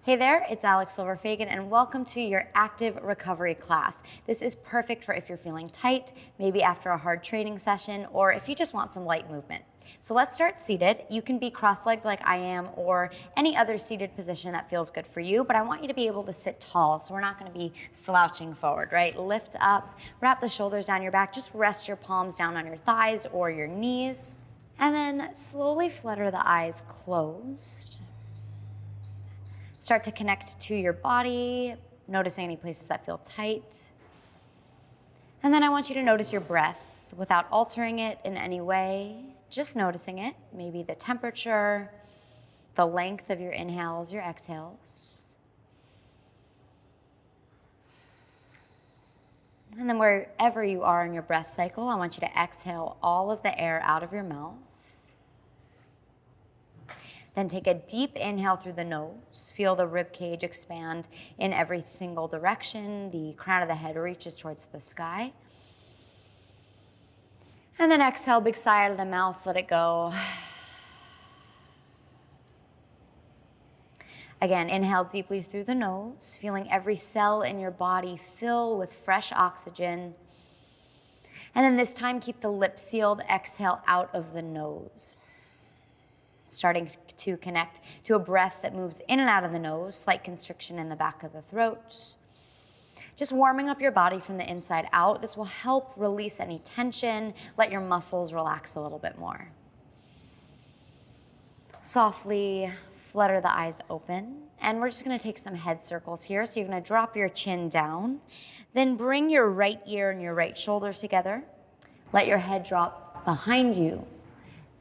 Hey there, it's Alex Silver-Fagan, and welcome to your active recovery class. This is perfect for if you're feeling tight, maybe after a hard training session, or if you just want some light movement. So let's start seated. You can be cross-legged like I am, or any other seated position that feels good for you, but I want you to be able to sit tall, so we're not gonna be slouching forward, right? Lift up, wrap the shoulders down your back, just rest your palms down on your thighs or your knees, and then slowly flutter the eyes closed. Start to connect to your body, noticing any places that feel tight. And then I want you to notice your breath without altering it in any way, just noticing it, maybe the temperature, the length of your inhales, your exhales. And then wherever you are in your breath cycle, I want you to exhale all of the air out of your mouth. Then take a deep inhale through the nose. Feel the rib cage expand in every single direction. The crown of the head reaches towards the sky. And then exhale, big sigh out of the mouth, let it go. Again, inhale deeply through the nose, feeling every cell in your body fill with fresh oxygen. And then this time, keep the lips sealed. Exhale out of the nose. Starting to connect to a breath that moves in and out of the nose, slight constriction in the back of the throat. Just warming up your body from the inside out. This will help release any tension, let your muscles relax a little bit more. Softly flutter the eyes open, and we're just gonna take some head circles here. So you're gonna drop your chin down, then bring your right ear and your right shoulder together. Let your head drop behind you.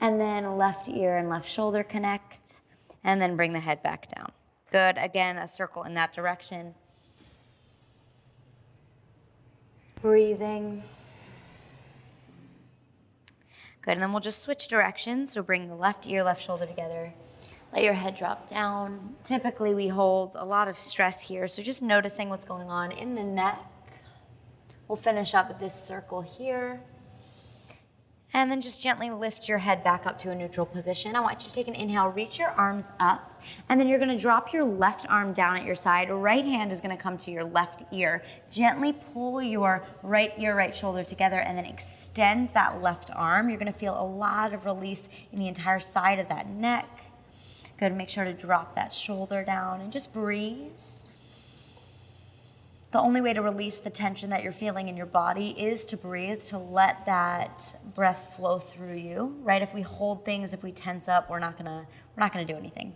And then left ear and left shoulder connect, and then bring the head back down. Good, again, a circle in that direction. Breathing. Good, and then we'll just switch directions. So bring the left ear, left shoulder together. Let your head drop down. Typically we hold a lot of stress here, so just noticing what's going on in the neck. We'll finish up with this circle here. And then just gently lift your head back up to a neutral position. I want you to take an inhale, reach your arms up, and then you're gonna drop your left arm down at your side. Right hand is gonna come to your left ear. Gently pull your right ear, right shoulder together, and then extend that left arm. You're gonna feel a lot of release in the entire side of that neck. Good, make sure to drop that shoulder down and just breathe. The only way to release the tension that you're feeling in your body is to breathe, to let that breath flow through you, right? If we hold things, if we tense up, we're not gonna do anything.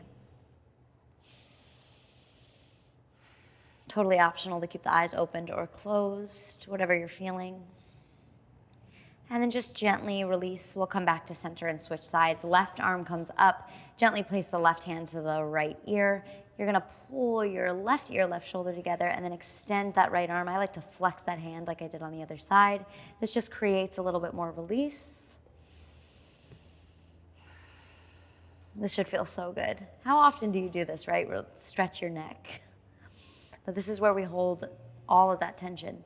Totally optional to keep the eyes opened or closed, whatever you're feeling. And then just gently release. We'll come back to center and switch sides. Left arm comes up. Gently place the left hand to the right ear. You're gonna pull your left ear, left shoulder together, and then extend that right arm. I like to flex that hand like I did on the other side. This just creates a little bit more release. This should feel so good. How often do you do this, right? We'll stretch your neck. But this is where we hold all of that tension.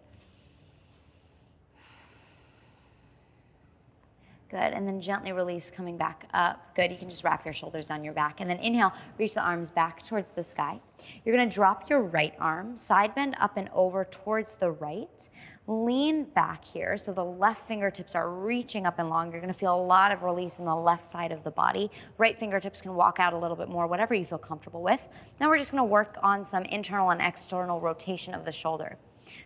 Good, and then gently release, coming back up. Good, you can just wrap your shoulders on your back. And then inhale, reach the arms back towards the sky. You're gonna drop your right arm, side bend up and over towards the right. Lean back here, so the left fingertips are reaching up and long. You're gonna feel a lot of release in the left side of the body. Right fingertips can walk out a little bit more, whatever you feel comfortable with. Now we're just gonna work on some internal and external rotation of the shoulder.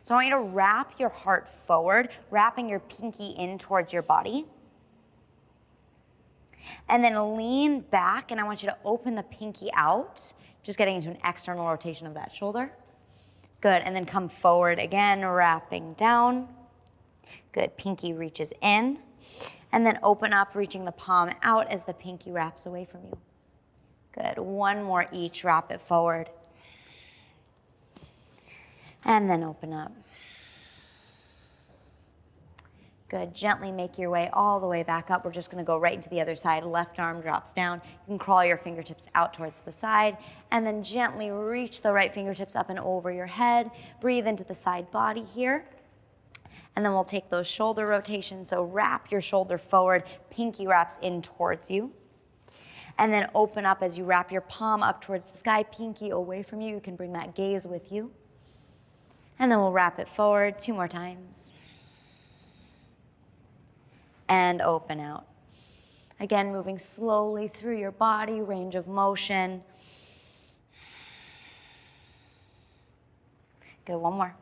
So I want you to wrap your heart forward, wrapping your pinky in towards your body. And then lean back, and I want you to open the pinky out, just getting into an external rotation of that shoulder. Good, and then come forward again, wrapping down. Good, pinky reaches in. And then open up, reaching the palm out as the pinky wraps away from you. Good, one more each, wrap it forward. And then open up. Good, gently make your way all the way back up. We're just gonna go right into the other side. Left arm drops down. You can crawl your fingertips out towards the side, and then gently reach the right fingertips up and over your head. Breathe into the side body here. And then we'll take those shoulder rotations. So wrap your shoulder forward, pinky wraps in towards you. And then open up as you wrap your palm up towards the sky, pinky away from you. You can bring that gaze with you. And then we'll wrap it forward 2 more times. And open out. Again, moving slowly through your body, range of motion. Good, one more.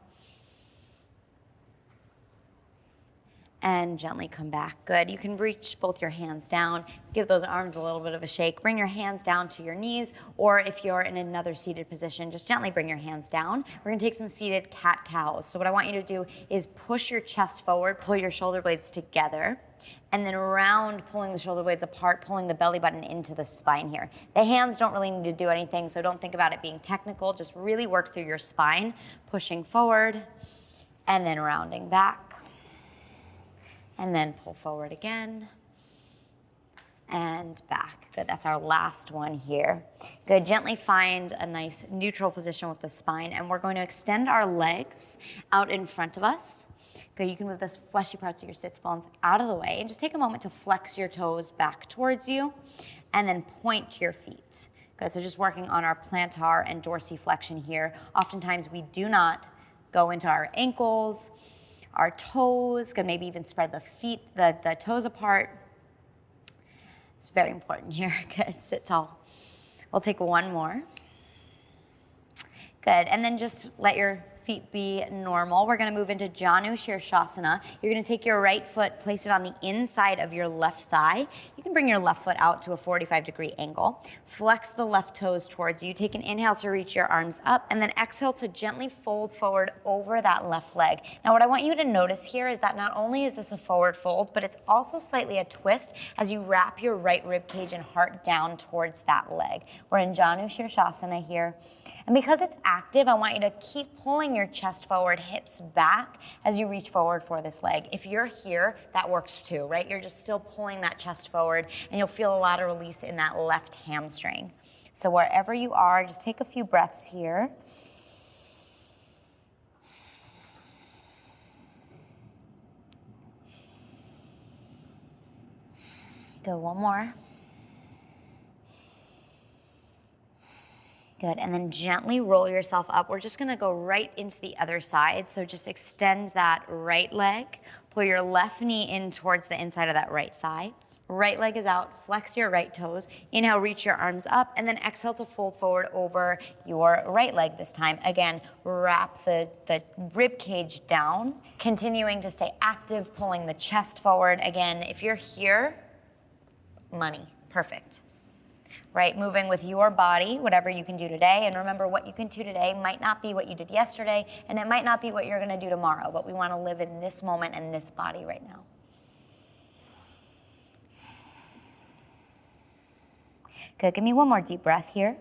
And gently come back. Good. You can reach both your hands down, give those arms a little bit of a shake. Bring your hands down to your knees, or if you're in another seated position, just gently bring your hands down. We're gonna take some seated cat-cows. So what I want you to do is push your chest forward, pull your shoulder blades together, and then round, pulling the shoulder blades apart, pulling the belly button into the spine here. The hands don't really need to do anything, so don't think about it being technical. Just really work through your spine, pushing forward, and then rounding back. And then pull forward again, and back. Good, that's our last one here. Good, gently find a nice neutral position with the spine, and we're going to extend our legs out in front of us. Good, you can move those fleshy parts of your sits bones out of the way, and just take a moment to flex your toes back towards you, and then point your feet. Good, so just working on our plantar and dorsiflexion here. Oftentimes we do not go into our ankles, our toes, can maybe even spread the feet, the toes apart. It's very important here. Good, sit tall. We'll take one more. Good, and then just let your feet be normal. We're gonna move into Janu Shirshasana. You're gonna take your right foot, place it on the inside of your left thigh. You can bring your left foot out to a 45-degree angle. Flex the left toes towards you. Take an inhale to reach your arms up, and then exhale to gently fold forward over that left leg. Now what I want you to notice here is that not only is this a forward fold, but it's also slightly a twist as you wrap your right rib cage and heart down towards that leg. We're in Janu Shirshasana here. And because it's active, I want you to keep pulling your chest forward, hips back as you reach forward for this leg. If you're here, that works too, right? You're just still pulling that chest forward, and you'll feel a lot of release in that left hamstring. So wherever you are, just take a few breaths here. Go one more. Good, and then gently roll yourself up. We're just gonna go right into the other side. So just extend that right leg, pull your left knee in towards the inside of that right thigh. Right leg is out, flex your right toes. Inhale, reach your arms up, and then exhale to fold forward over your right leg this time. Again, wrap the rib cage down, continuing to stay active, pulling the chest forward. Again, if you're here, money, perfect. Right, moving with your body, whatever you can do today. And remember, what you can do today might not be what you did yesterday, and it might not be what you're gonna do tomorrow, but we wanna live in this moment and this body right now. Good, give me one more deep breath here.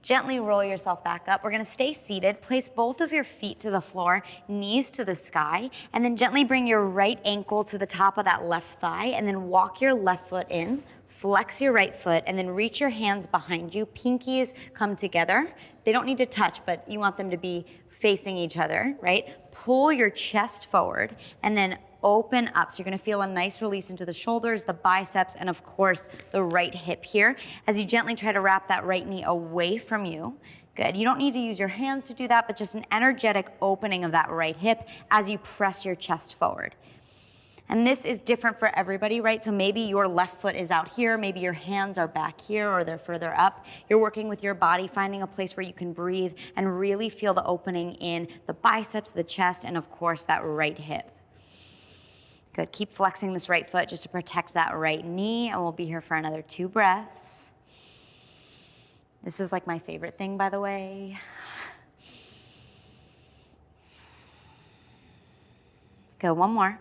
Gently roll yourself back up. We're gonna stay seated. Place both of your feet to the floor, knees to the sky, and then gently bring your right ankle to the top of that left thigh, and then walk your left foot in, flex your right foot, and then reach your hands behind you. Pinkies come together. They don't need to touch, but you want them to be facing each other, right? Pull your chest forward, and then open up. So you're gonna feel a nice release into the shoulders, the biceps, and of course, the right hip here. As you gently try to wrap that right knee away from you. Good, you don't need to use your hands to do that, but just an energetic opening of that right hip as you press your chest forward. And this is different for everybody, right? So maybe your left foot is out here, maybe your hands are back here or they're further up. You're working with your body, finding a place where you can breathe and really feel the opening in the biceps, the chest, and of course, that right hip. Good, keep flexing this right foot just to protect that right knee, and we'll be here for another 2 breaths. This is like my favorite thing, by the way. Good, one more.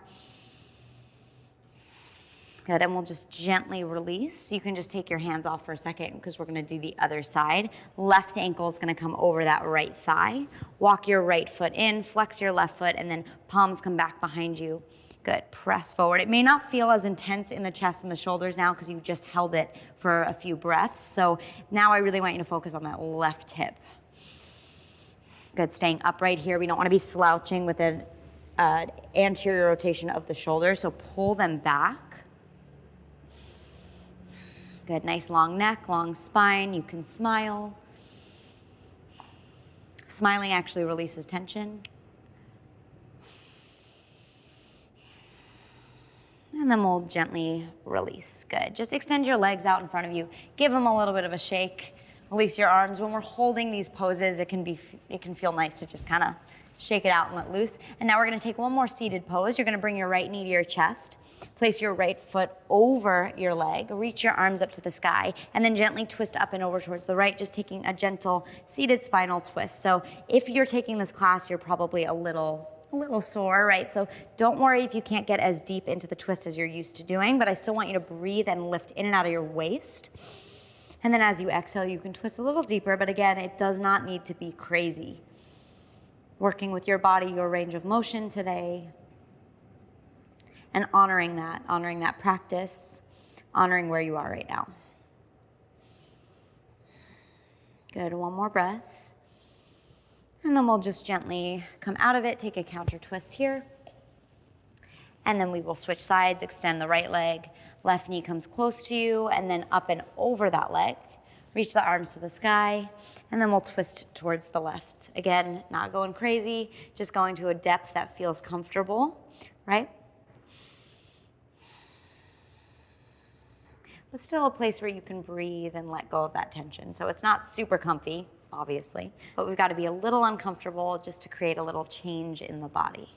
Good, and we'll just gently release. You can just take your hands off for a second because we're gonna do the other side. Left ankle is gonna come over that right thigh. Walk your right foot in, flex your left foot, and then palms come back behind you. Good, press forward. It may not feel as intense in the chest and the shoulders now because you just held it for a few breaths. So now I really want you to focus on that left hip. Good, staying upright here. We don't want to be slouching with an anterior rotation of the shoulders, so pull them back. Good, nice long neck, long spine. You can smile. Smiling actually releases tension. And then we'll gently release. Good. Just extend your legs out in front of you. Give them a little bit of a shake. Release your arms. When we're holding these poses, it can feel nice to just kind of shake it out and let loose. And now we're going to take one more seated pose. You're going to bring your right knee to your chest. Place your right foot over your leg. Reach your arms up to the sky. And then gently twist up and over towards the right, just taking a gentle seated spinal twist. So if you're taking this class, you're probably a little sore, right? So don't worry if you can't get as deep into the twist as you're used to doing, but I still want you to breathe and lift in and out of your waist. And then as you exhale, you can twist a little deeper, but again, it does not need to be crazy. Working with your body, your range of motion today, and honoring that practice, honoring where you are right now. Good, one more breath. And then we'll just gently come out of it, take a counter twist here. And then we will switch sides, extend the right leg, left knee comes close to you, and then up and over that leg. Reach the arms to the sky, and then we'll twist towards the left. Again, not going crazy, just going to a depth that feels comfortable, right? But still a place where you can breathe and let go of that tension. So it's not super comfy, obviously, but we've got to be a little uncomfortable just to create a little change in the body.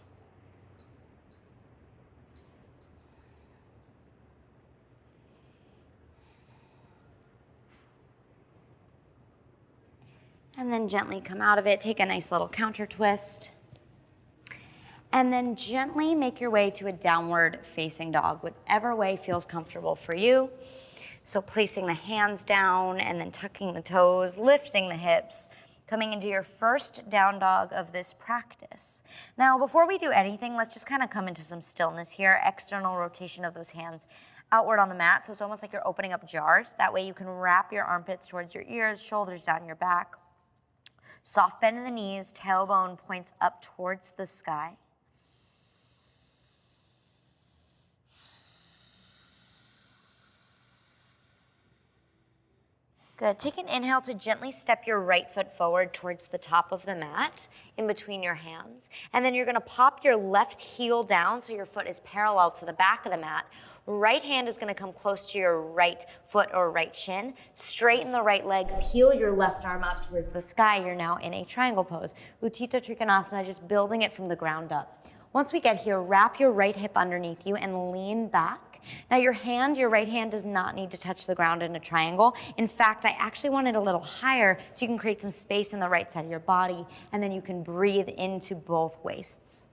And then gently come out of it, take a nice little counter twist. And then gently make your way to a downward facing dog, whatever way feels comfortable for you. So placing the hands down and then tucking the toes, lifting the hips, coming into your first down dog of this practice. Now, before we do anything, let's just kind of come into some stillness here. External rotation of those hands outward on the mat. So it's almost like you're opening up jars. That way you can wrap your armpits towards your ears, shoulders down your back. Soft bend in the knees, tailbone points up towards the sky. Good. Take an inhale to gently step your right foot forward towards the top of the mat in between your hands. And then you're going to pop your left heel down so your foot is parallel to the back of the mat. Right hand is going to come close to your right foot or right shin. Straighten the right leg. Peel your left arm up towards the sky. You're now in a triangle pose. Utthita Trikonasana, just building it from the ground up. Once we get here, wrap your right hip underneath you and lean back. Now your right hand does not need to touch the ground in a triangle. In fact, I actually want it a little higher so you can create some space in the right side of your body, and then you can breathe into both waists.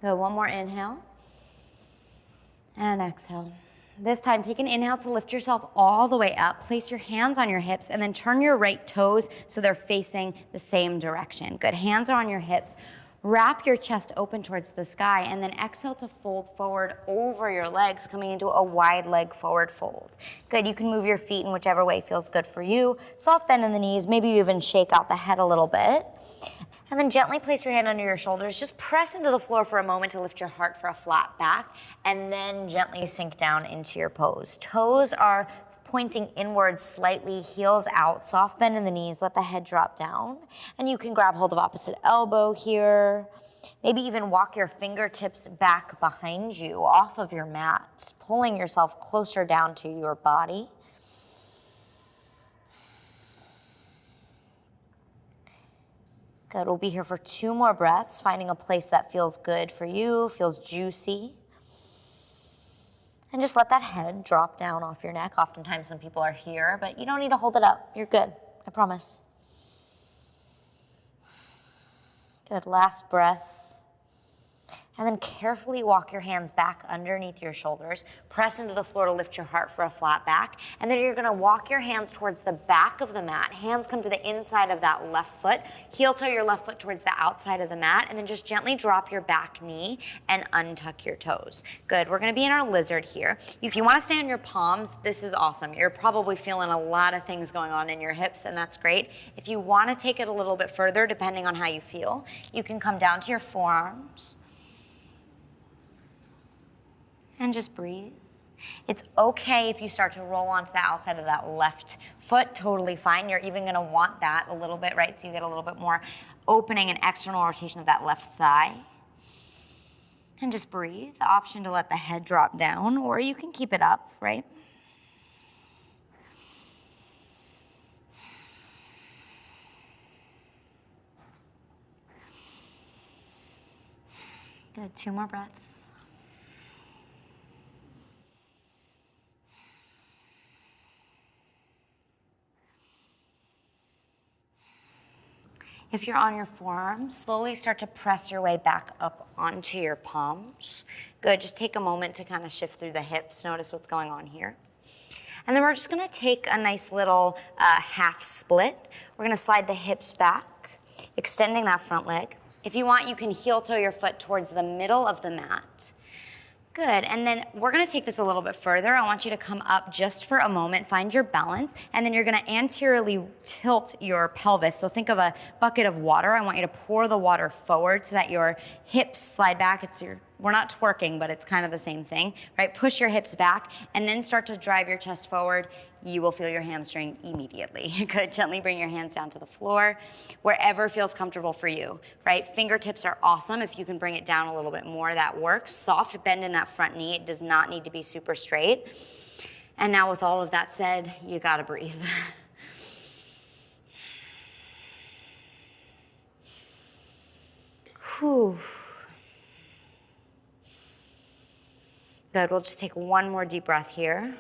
Good, one more inhale and exhale. This time, take an inhale to lift yourself all the way up. Place your hands on your hips and then turn your right toes so they're facing the same direction. Good, hands are on your hips. Wrap your chest open towards the sky and then exhale to fold forward over your legs, coming into a wide leg forward fold. Good, you can move your feet in whichever way feels good for you. Soft bend in the knees, maybe you even shake out the head a little bit. And then gently place your hand under your shoulders. Just press into the floor for a moment to lift your heart for a flat back, and then gently sink down into your pose. Toes are pointing inward slightly, heels out, soft bend in the knees, let the head drop down. And you can grab hold of opposite elbow here. Maybe even walk your fingertips back behind you, off of your mat, pulling yourself closer down to your body. Good, we'll be here for 2 more breaths, finding a place that feels good for you, feels juicy. And just let that head drop down off your neck. Oftentimes some people are here, but you don't need to hold it up. You're good, I promise. Good, last breath. And then carefully walk your hands back underneath your shoulders. Press into the floor to lift your heart for a flat back. And then you're gonna walk your hands towards the back of the mat. Hands come to the inside of that left foot. Heel toe your left foot towards the outside of the mat. And then just gently drop your back knee and untuck your toes. Good, we're gonna be in our lizard here. If you wanna stay on your palms, this is awesome. You're probably feeling a lot of things going on in your hips, and that's great. If you wanna take it a little bit further, depending on how you feel, you can come down to your forearms. And just breathe. It's okay if you start to roll onto the outside of that left foot, totally fine. You're even gonna want that a little bit, right? So you get a little bit more opening and external rotation of that left thigh. And just breathe. The option to let the head drop down, or you can keep it up, right? Good, 2 more breaths. If you're on your forearms, slowly start to press your way back up onto your palms. Good, just take a moment to kind of shift through the hips. Notice what's going on here. And then we're just gonna take a nice little half split. We're gonna slide the hips back, extending that front leg. If you want, you can heel toe your foot towards the middle of the mat. Good, and then we're gonna take this a little bit further. I want you to come up just for a moment, find your balance, and then you're gonna anteriorly tilt your pelvis. So think of a bucket of water. I want you to pour the water forward so that your hips slide back. We're not twerking, but it's kind of the same thing, right? Push your hips back and then start to drive your chest forward. You will feel your hamstring immediately. Good, gently bring your hands down to the floor, wherever feels comfortable for you, right? Fingertips are awesome. If you can bring it down a little bit more, that works. Soft bend in that front knee. It does not need to be super straight. And now with all of that said, you gotta breathe. Whew. Good, we'll just take one more deep breath here.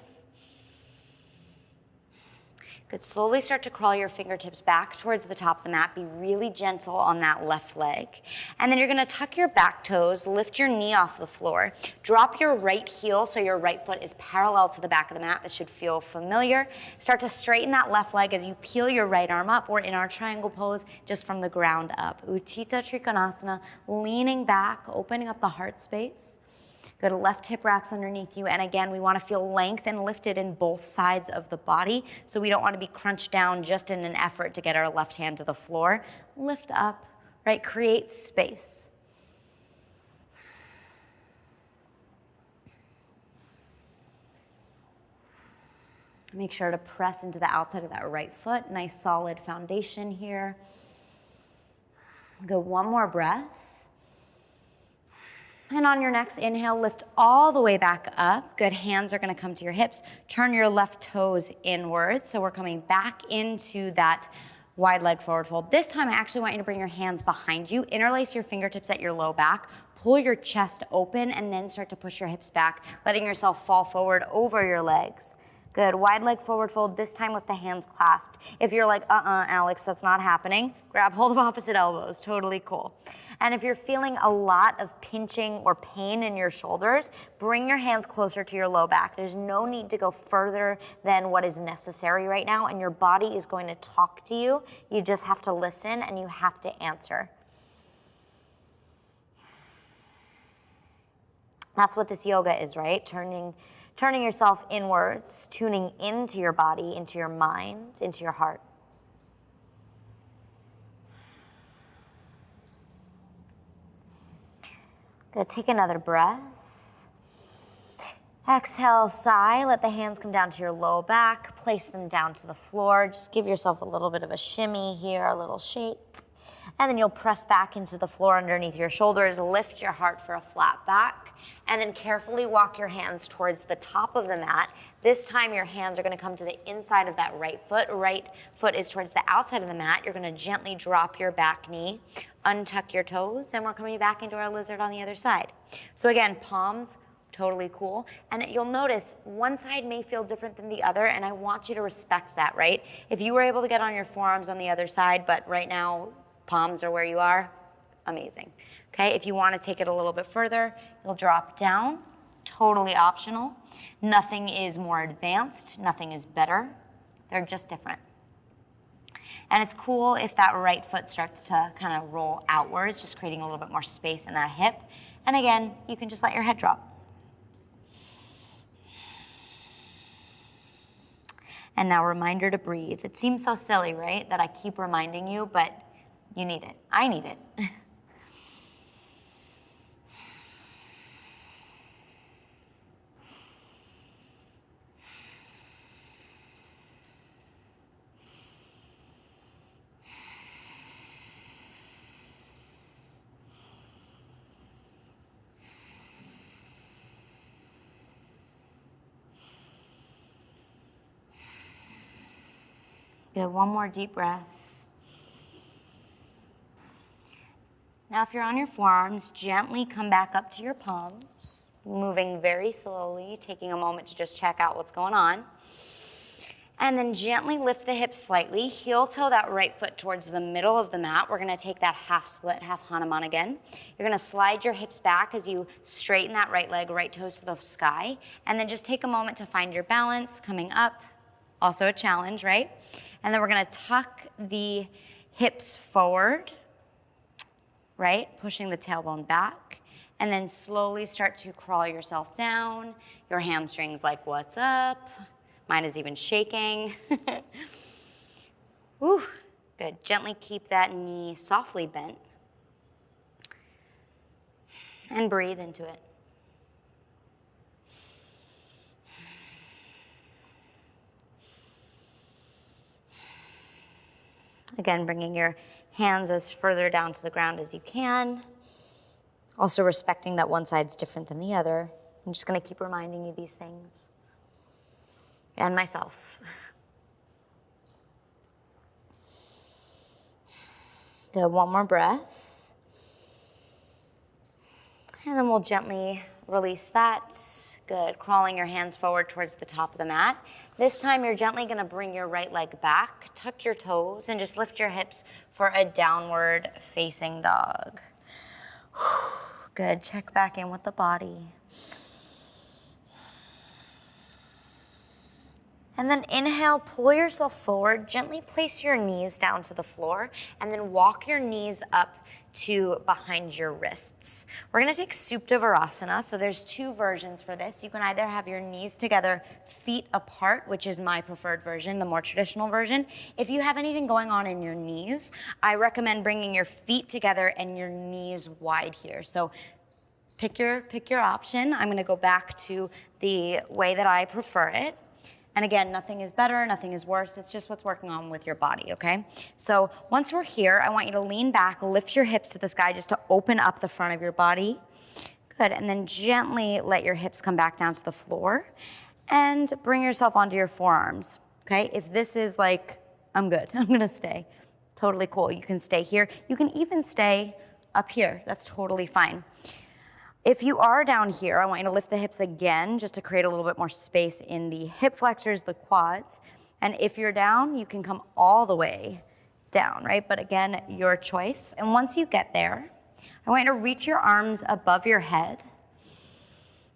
Good, slowly start to crawl your fingertips back towards the top of the mat. Be really gentle on that left leg. And then you're gonna tuck your back toes, lift your knee off the floor, drop your right heel so your right foot is parallel to the back of the mat. This should feel familiar. Start to straighten that left leg as you peel your right arm up. We're in our triangle pose just from the ground up. Utthita Trikonasana, leaning back, opening up the heart space. Good, left hip wraps underneath you. And again, we want to feel length and lifted in both sides of the body. So we don't want to be crunched down just in an effort to get our left hand to the floor. Lift up, right? Create space. Make sure to press into the outside of that right foot. Nice solid foundation here. Go one more breath. And on your next inhale, lift all the way back up. Good, hands are gonna come to your hips. Turn your left toes inward. So we're coming back into that wide leg forward fold. This time, I actually want you to bring your hands behind you. Interlace your fingertips at your low back. Pull your chest open and then start to push your hips back, letting yourself fall forward over your legs. Good, wide leg forward fold, this time with the hands clasped. If you're like, Alex, that's not happening, grab hold of opposite elbows, totally cool. And if you're feeling a lot of pinching or pain in your shoulders, bring your hands closer to your low back. There's no need to go further than what is necessary right now, and your body is going to talk to you. You just have to listen and you have to answer. That's what this yoga is, right? Turning yourself inwards, tuning into your body, into your mind, into your heart. Good, take another breath. Exhale, sigh, let the hands come down to your low back, place them down to the floor. Just give yourself a little bit of a shimmy here, a little shake. And then you'll press back into the floor underneath your shoulders, lift your heart for a flat back, and then carefully walk your hands towards the top of the mat. This time your hands are gonna come to the inside of that right foot. Right foot is towards the outside of the mat. You're gonna gently drop your back knee, untuck your toes, and we're coming back into our lizard on the other side. So again, palms, totally cool. And you'll notice one side may feel different than the other, and I want you to respect that, right? If you were able to get on your forearms on the other side, but right now palms are where you are, amazing. Okay, if you want to take it a little bit further, you'll drop down, totally optional. Nothing is more advanced, nothing is better. They're just different. And it's cool if that right foot starts to kind of roll outwards, just creating a little bit more space in that hip. And again, you can just let your head drop. And now reminder to breathe. It seems so silly, right? That I keep reminding you, but you need it. I need it. Good, one more deep breath. Now if you're on your forearms, gently come back up to your palms, moving very slowly, taking a moment to just check out what's going on. And then gently lift the hips slightly, heel toe that right foot towards the middle of the mat. We're gonna take that half split, half Hanuman again. You're gonna slide your hips back as you straighten that right leg, right toes to the sky. And then just take a moment to find your balance, coming up. Also a challenge, right? And then we're gonna tuck the hips forward, right? Pushing the tailbone back. And then slowly start to crawl yourself down. Your hamstrings like, what's up? Mine is even shaking. Woo, good. Gently keep that knee softly bent. And breathe into it. Again, bringing your hands as further down to the ground as you can. Also respecting that one side's different than the other. I'm just gonna keep reminding you these things. And myself. Good, one more breath. And then we'll gently release that. Good, crawling your hands forward towards the top of the mat. This time you're gently gonna bring your right leg back, tuck your toes, and just lift your hips for a downward facing dog. Good, check back in with the body. And then inhale, pull yourself forward, gently place your knees down to the floor, and then walk your knees up to behind your wrists. We're gonna take Supta Virasana, so there's two versions for this. You can either have your knees together, feet apart, which is my preferred version, the more traditional version. If you have anything going on in your knees, I recommend bringing your feet together and your knees wide here. So pick your option. I'm gonna go back to the way that I prefer it. And again, nothing is better, nothing is worse. It's just what's working on with your body, okay? So once we're here, I want you to lean back, lift your hips to the sky just to open up the front of your body. Good, and then gently let your hips come back down to the floor and bring yourself onto your forearms, okay? If this is like, I'm good, I'm gonna stay, totally cool. You can stay here. You can even stay up here. That's totally fine. If you are down here, I want you to lift the hips again just to create a little bit more space in the hip flexors, the quads. And if you're down, you can come all the way down, right? But again, your choice. And once you get there, I want you to reach your arms above your head.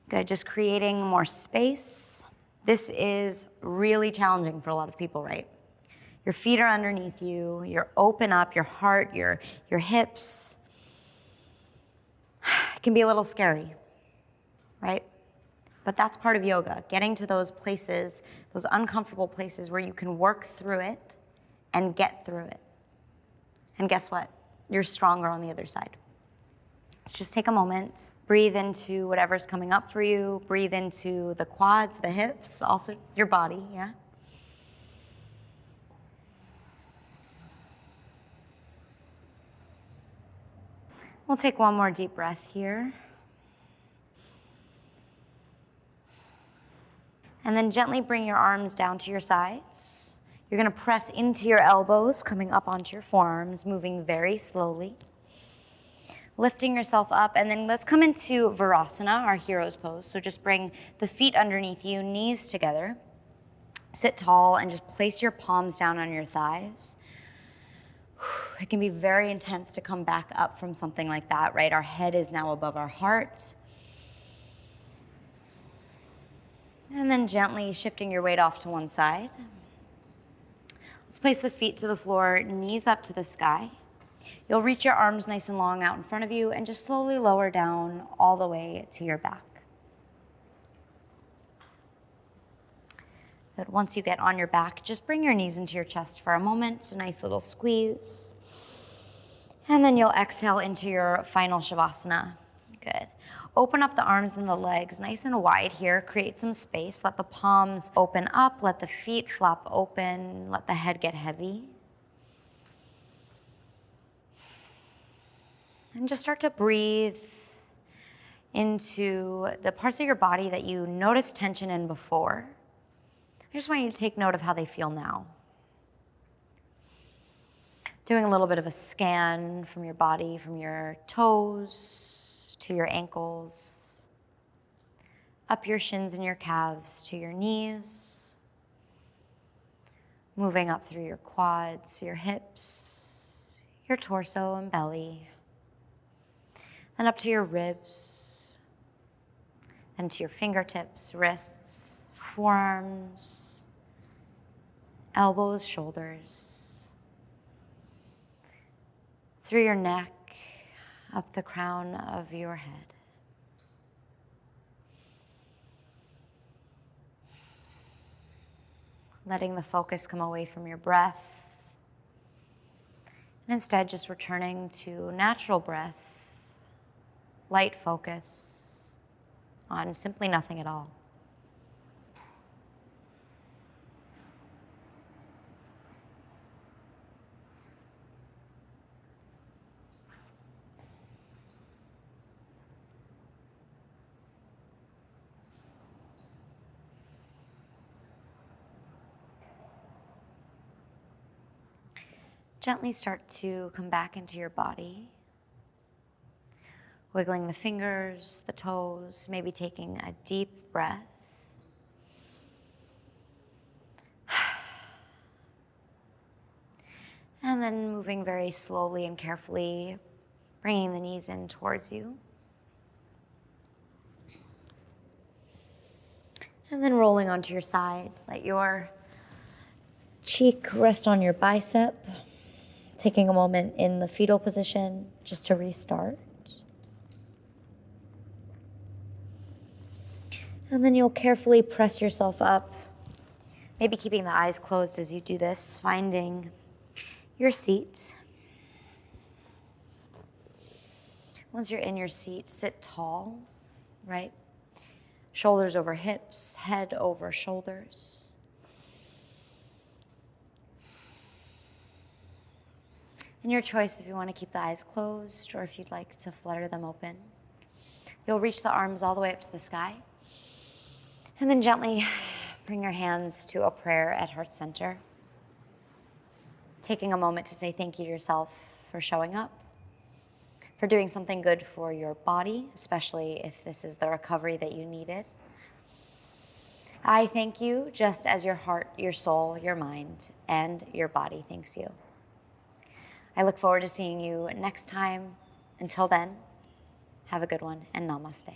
Good, just creating more space. This is really challenging for a lot of people, right? Your feet are underneath you, you're open up, your heart, your hips. It can be a little scary, right? But that's part of yoga, getting to those places, those uncomfortable places where you can work through it and get through it. And guess what? You're stronger on the other side. So just take a moment, breathe into whatever's coming up for you, breathe into the quads, the hips, also your body, yeah? We'll take one more deep breath here. And then gently bring your arms down to your sides. You're gonna press into your elbows, coming up onto your forearms, moving very slowly. Lifting yourself up, and then let's come into Virasana, our hero's pose. So just bring the feet underneath you, knees together. Sit tall and just place your palms down on your thighs. It can be very intense to come back up from something like that, right? Our head is now above our heart. And then gently shifting your weight off to one side. Let's place the feet to the floor, knees up to the sky. You'll reach your arms nice and long out in front of you and just slowly lower down all the way to your back. But once you get on your back, just bring your knees into your chest for a moment, a nice little squeeze. And then you'll exhale into your final shavasana. Good. Open up the arms and the legs nice and wide here. Create some space. Let the palms open up. Let the feet flop open. Let the head get heavy. And just start to breathe into the parts of your body that you noticed tension in before. I just want you to take note of how they feel now. Doing a little bit of a scan from your body, from your toes to your ankles, up your shins and your calves to your knees, moving up through your quads, your hips, your torso and belly, then up to your ribs, then to your fingertips, wrists, forearms, elbows, shoulders, through your neck, up the crown of your head. Letting the focus come away from your breath, and instead just returning to natural breath, light focus on simply nothing at all. Gently start to come back into your body, wiggling the fingers, the toes, maybe taking a deep breath. And then moving very slowly and carefully, bringing the knees in towards you. And then rolling onto your side. Let your cheek rest on your bicep. Taking a moment in the fetal position just to restart. And then you'll carefully press yourself up, maybe keeping the eyes closed as you do this, finding your seat. Once you're in your seat, sit tall, right? Shoulders over hips, head over shoulders. And your choice if you want to keep the eyes closed or if you'd like to flutter them open. You'll reach the arms all the way up to the sky. And then gently bring your hands to a prayer at heart center. Taking a moment to say thank you to yourself for showing up, for doing something good for your body, especially if this is the recovery that you needed. I thank you just as your heart, your soul, your mind, and your body thanks you. I look forward to seeing you next time. Until then, have a good one and namaste.